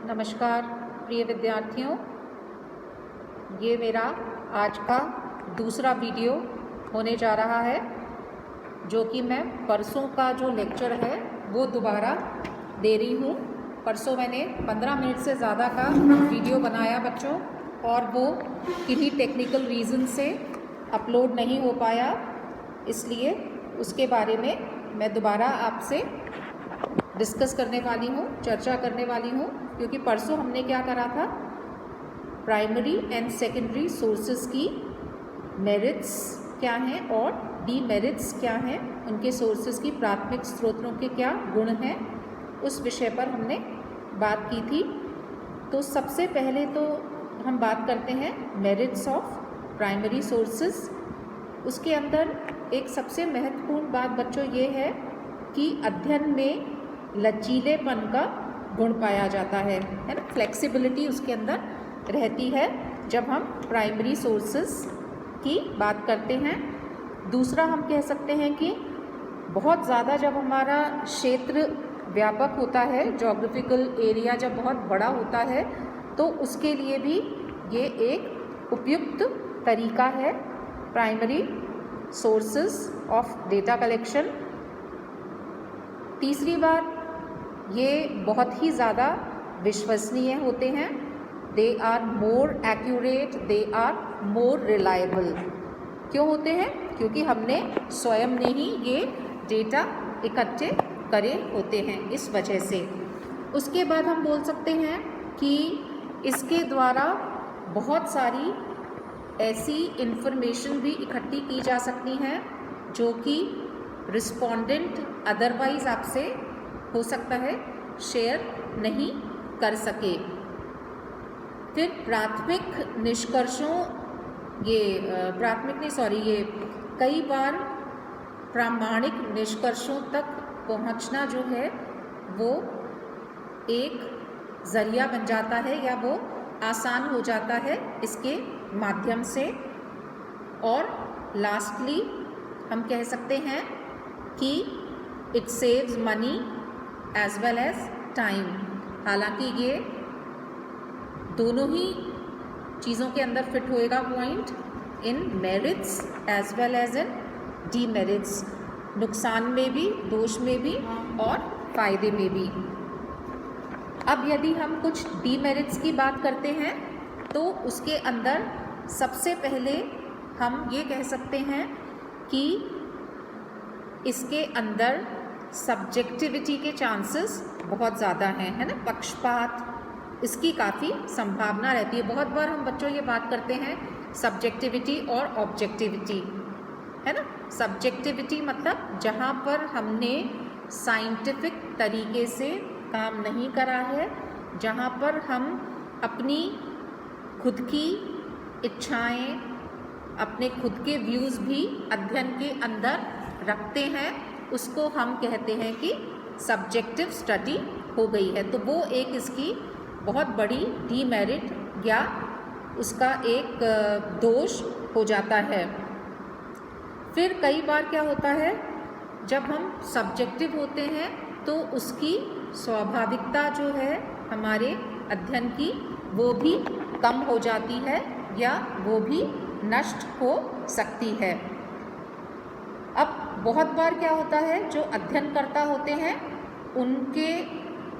नमस्कार प्रिय विद्यार्थियों, ये मेरा आज का दूसरा वीडियो होने जा रहा है, जो कि मैं परसों का जो लेक्चर है वो दोबारा दे रही हूँ। परसों मैंने 15 मिनट से ज़्यादा का वीडियो बनाया बच्चों, और वो किन्हीं टेक्निकल रीज़न से अपलोड नहीं हो पाया, इसलिए उसके बारे में मैं दोबारा आपसे डिस्कस करने वाली हूँ, चर्चा करने वाली हूँ। क्योंकि परसों हमने क्या करा था, प्राइमरी एंड सेकेंडरी सोर्सेज की मेरिट्स क्या हैं और डीमेरिट्स क्या हैं, उनके सोर्सेज की प्राथमिक स्रोतों के क्या गुण हैं, उस विषय पर हमने बात की थी। तो सबसे पहले तो हम बात करते हैं मेरिट्स ऑफ प्राइमरी सोर्सेज। उसके अंदर एक सबसे महत्वपूर्ण बात बच्चों ये है कि अध्ययन में लचीलेपन का गुण पाया जाता है ना, फ्लेक्सिबिलिटी उसके अंदर रहती है जब हम प्राइमरी सोर्सेज की बात करते हैं। दूसरा हम कह सकते हैं कि बहुत ज़्यादा जब हमारा क्षेत्र व्यापक होता है, जोग्राफिकल एरिया जब बहुत बड़ा होता है, तो उसके लिए भी ये एक उपयुक्त तरीका है primary sources of data collection. तीसरी बात, ये बहुत ही ज़्यादा विश्वसनीय होते हैं। They are more accurate, they are more reliable. क्यों होते हैं? क्योंकि हमने स्वयं ने ही ये डेटा इकट्ठे करे होते हैं, इस वजह से। उसके बाद हम बोल सकते हैं कि इसके द्वारा बहुत सारी ऐसी इन्फॉर्मेशन भी इकट्ठी की जा सकती हैं जो कि रिस्पोंडेंट अदरवाइज आपसे हो सकता है शेयर नहीं कर सके। फिर प्राथमिक निष्कर्षों, ये कई बार प्रामाणिक निष्कर्षों तक पहुंचना जो है वो एक ज़रिया बन जाता है, या वो आसान हो जाता है इसके माध्यम से। और लास्टली हम कह सकते हैं कि it saves money as well as time. हालांकि ये दोनों ही चीज़ों के अंदर फिट होएगा point, in merits as well as in demerits, नुकसान में भी, दोष में भी और फायदे में भी। अब यदि हम कुछ डीमेरिट्स की बात करते हैं तो उसके अंदर सबसे पहले हम ये कह सकते हैं कि इसके अंदर सब्जेक्टिविटी के चांसेस बहुत ज़्यादा हैं, है ना, पक्षपात, इसकी काफ़ी संभावना रहती है। बहुत बार हम बच्चों ये बात करते हैं सब्जेक्टिविटी और ऑब्जेक्टिविटी, है ना। सब्जेक्टिविटी मतलब जहाँ पर हमने साइंटिफिक तरीके से काम नहीं करा है, जहाँ पर हम अपनी खुद की इच्छाएं, अपने खुद के व्यूज़ भी अध्ययन के अंदर रखते हैं, उसको हम कहते हैं कि सब्जेक्टिव स्टडी हो गई है। तो वो एक इसकी बहुत बड़ी डीमेरिट या उसका एक दोष हो जाता है। फिर कई बार क्या होता है, जब हम सब्जेक्टिव होते हैं तो उसकी स्वाभाविकता जो है हमारे अध्ययन की, वो भी कम हो जाती है या वो भी नष्ट हो सकती है। अब बहुत बार क्या होता है, जो अध्ययनकर्ता होते हैं उनके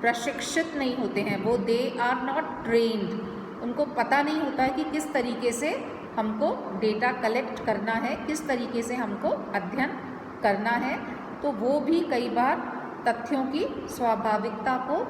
प्रशिक्षित नहीं होते हैं, वो दे आर नॉट ट्रेन्ड, उनको पता नहीं होता है कि किस तरीके से हमको डेटा कलेक्ट करना है, किस तरीके से हमको अध्ययन करना है। तो वो भी कई बार तथ्यों की स्वाभाविकता को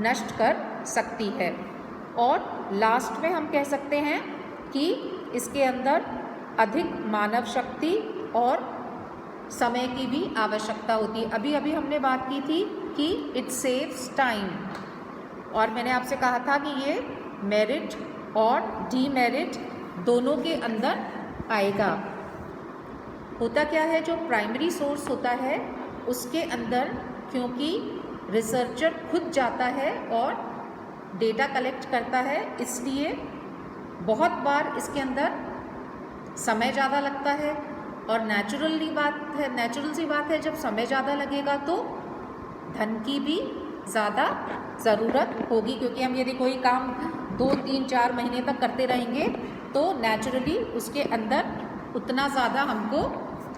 नष्ट कर सकती है। और लास्ट में हम कह सकते हैं कि इसके अंदर अधिक मानव शक्ति और समय की भी आवश्यकता होती है। अभी अभी हमने बात की थी कि इट सेव्स टाइम, और मैंने आपसे कहा था कि ये मेरिट और डीमेरिट दोनों के अंदर आएगा। होता क्या है, जो प्राइमरी सोर्स होता है उसके अंदर, क्योंकि रिसर्चर खुद जाता है और डेटा कलेक्ट करता है, इसलिए बहुत बार इसके अंदर समय ज़्यादा लगता है। और नेचुरल सी बात है, जब समय ज़्यादा लगेगा तो धन की भी ज़्यादा ज़रूरत होगी, क्योंकि हम यदि कोई काम 2-3-4 महीने तक करते रहेंगे तो नेचुरली उसके अंदर उतना ज़्यादा हमको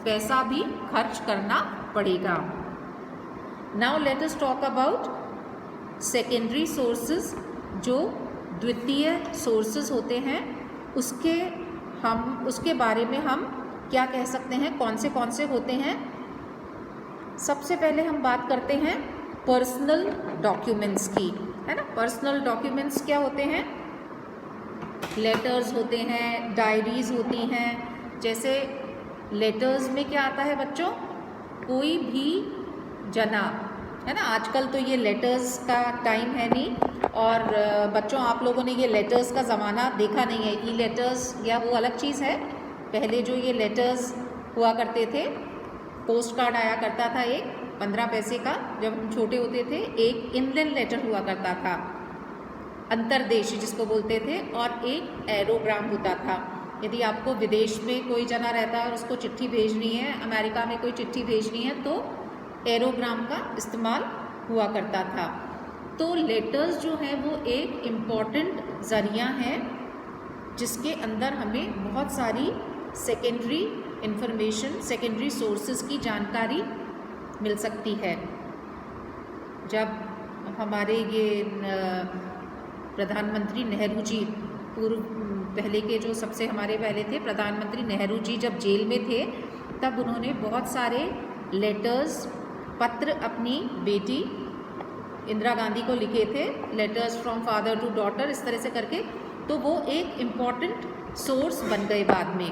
पैसा भी खर्च करना पड़ेगा। Now let us talk about secondary sources. जो द्वितीय सोर्सेज होते हैं उसके बारे में हम क्या कह सकते हैं, कौन से होते हैं। सबसे पहले हम बात करते हैं पर्सनल डॉक्यूमेंट्स की, है ना। पर्सनल डॉक्यूमेंट्स क्या होते हैं? लेटर्स होते हैं, डायरीज होती हैं। जैसे लेटर्स में क्या आता है बच्चों, कोई भी जना, है ना। आजकल तो ये लेटर्स का टाइम है नहीं, और बच्चों आप लोगों ने ये लेटर्स का ज़माना देखा नहीं है। ई लेटर्स या वो अलग चीज़ है। पहले जो ये लेटर्स हुआ करते थे, पोस्ट कार्ड आया करता था एक 15 पैसे का, जब हम छोटे होते थे। एक इंडियन लेटर हुआ करता था, अंतरदेशी जिसको बोलते थे, और एक एरोग्राम होता था। यदि आपको विदेश में कोई जना रहता है और उसको चिट्ठी भेजनी है, अमेरिका में कोई चिट्ठी भेजनी है, तो एरोग्राम का इस्तेमाल हुआ करता था। तो लेटर्स जो है वो एक इम्पॉर्टेंट ज़रिया है जिसके अंदर हमें बहुत सारी सेकेंडरी इंफॉर्मेशन, सेकेंडरी सोर्सेज की जानकारी मिल सकती है। जब हमारे ये प्रधानमंत्री नेहरू जी, पहले के जो सबसे हमारे पहले थे प्रधानमंत्री नेहरू जी, जब जेल में थे तब उन्होंने बहुत सारे लेटर्स, पत्र अपनी बेटी इंदिरा गांधी को लिखे थे। Letters from father to daughter, इस तरह से करके, तो वो एक इम्पॉर्टेंट सोर्स बन गए बाद में।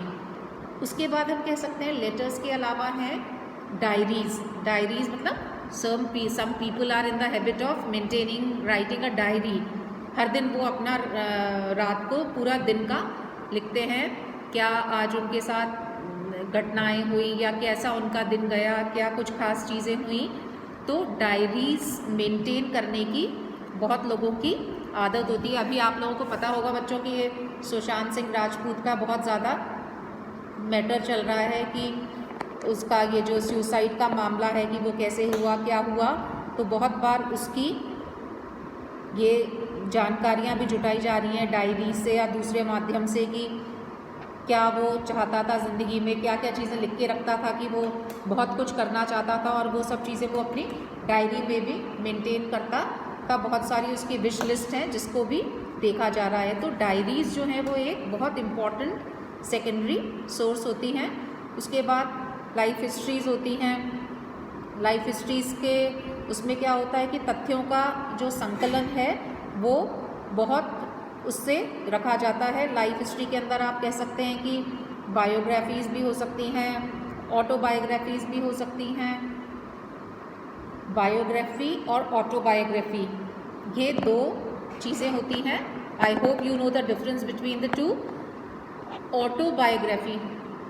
उसके बाद हम कह सकते हैं लेटर्स के अलावा हैं डायरीज। डायरीज मतलब some people are in the habit of maintaining, writing a diary. हर दिन वो अपना रात को पूरा दिन का लिखते हैं, क्या आज उनके साथ घटनाएं हुई या कैसा उनका दिन गया, क्या कुछ खास चीज़ें हुई। तो डायरीज मेंटेन करने की बहुत लोगों की आदत होती है। अभी आप लोगों को पता होगा बच्चों कि ये सुशांत सिंह राजपूत का बहुत ज़्यादा मैटर चल रहा है कि उसका ये जो सुसाइड का मामला है कि वो कैसे हुआ, क्या हुआ। तो बहुत बार उसकी ये जानकारियाँ भी जुटाई जा रही हैं डायरी से या दूसरे माध्यम से, कि क्या वो चाहता था ज़िंदगी में, क्या क्या चीज़ें लिख के रखता था, कि वो बहुत कुछ करना चाहता था और वो सब चीज़ें वो अपनी डायरी में भी मेंटेन करता था। बहुत सारी उसकी विश लिस्ट है जिसको भी देखा जा रहा है। तो डायरीज़ जो हैं वो एक बहुत इम्पॉर्टेंट सेकेंडरी सोर्स होती हैं। उसके बाद लाइफ हिस्ट्रीज़ होती हैं। लाइफ हिस्ट्रीज़ के उसमें क्या होता है कि तथ्यों का जो संकलन है वो बहुत उससे रखा जाता है। लाइफ हिस्ट्री के अंदर आप कह सकते हैं कि बायोग्राफीज़ भी हो सकती हैं, ऑटोबायोग्राफीज़ भी हो सकती हैं। बायोग्राफी और ऑटोबायोग्राफी ये दो चीज़ें होती हैं। I hope you know the difference between the two. Autobiography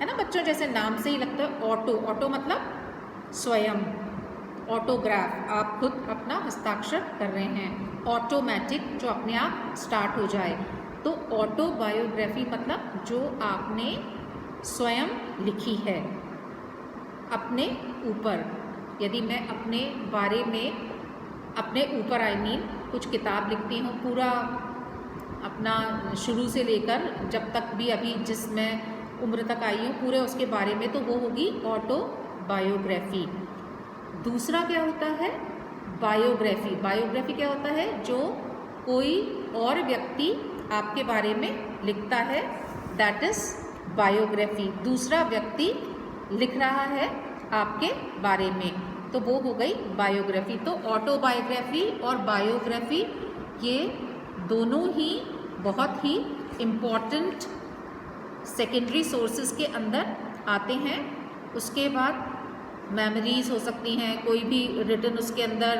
है ना बच्चों, जैसे नाम से ही लगता है ऑटो, ऑटो मतलब स्वयं, ऑटोग्राफ आप खुद अपना हस्ताक्षर कर रहे हैं, ऑटोमेटिक जो अपने आप स्टार्ट हो जाए। तो ऑटोबायोग्राफी मतलब जो आपने स्वयं लिखी है अपने ऊपर। यदि मैं अपने बारे में, अपने ऊपर आई मीन कुछ किताब लिखती हूँ, पूरा अपना शुरू से लेकर जब तक भी अभी जिस मैं उम्र तक आई हूँ पूरे उसके बारे में, तो वो होगी ऑटोबायोग्राफी। दूसरा क्या होता है बायोग्राफी। बायोग्राफी क्या होता है, जो कोई और व्यक्ति आपके बारे में लिखता है, दैट इज़ बायोग्राफी। दूसरा व्यक्ति लिख रहा है आपके बारे में, तो वो हो गई बायोग्राफी। तो ऑटोबायोग्राफी और बायोग्राफी ये दोनों ही बहुत ही इम्पॉर्टेंट सेकेंडरी सोर्सेज के अंदर आते हैं। उसके बाद मेमोरीज़ हो सकती हैं, कोई भी रिटन उसके अंदर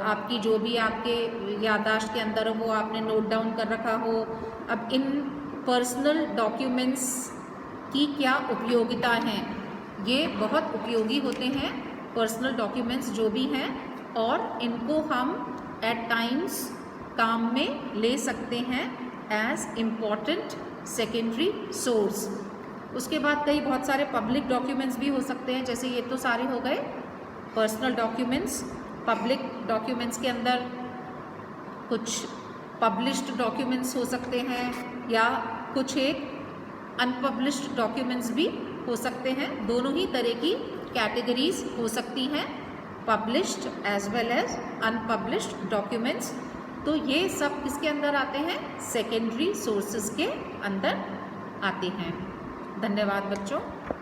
आपकी जो भी आपके याददाश्त के अंदर हो वो आपने नोट डाउन कर रखा हो। अब इन पर्सनल डॉक्यूमेंट्स की क्या उपयोगिता हैं, ये बहुत उपयोगी होते हैं पर्सनल डॉक्यूमेंट्स जो भी हैं, और इनको हम एट टाइम्स काम में ले सकते हैं एज इम्पॉर्टेंट सेकेंडरी सोर्स। उसके बाद कई बहुत सारे पब्लिक डॉक्यूमेंट्स भी हो सकते हैं, जैसे ये तो सारे हो गए पर्सनल डॉक्यूमेंट्स। पब्लिक डॉक्यूमेंट्स के अंदर कुछ पब्लिश्ड डॉक्यूमेंट्स हो सकते हैं या कुछ एक अनपब्लिश्ड डॉक्यूमेंट्स भी हो सकते हैं। दोनों ही तरह की कैटेगरीज हो सकती हैं, published as well as unpublished documents. तो ये सब किसके अंदर आते हैं? सेकेंडरी सोर्सेज के अंदर आते हैं। धन्यवाद बच्चों।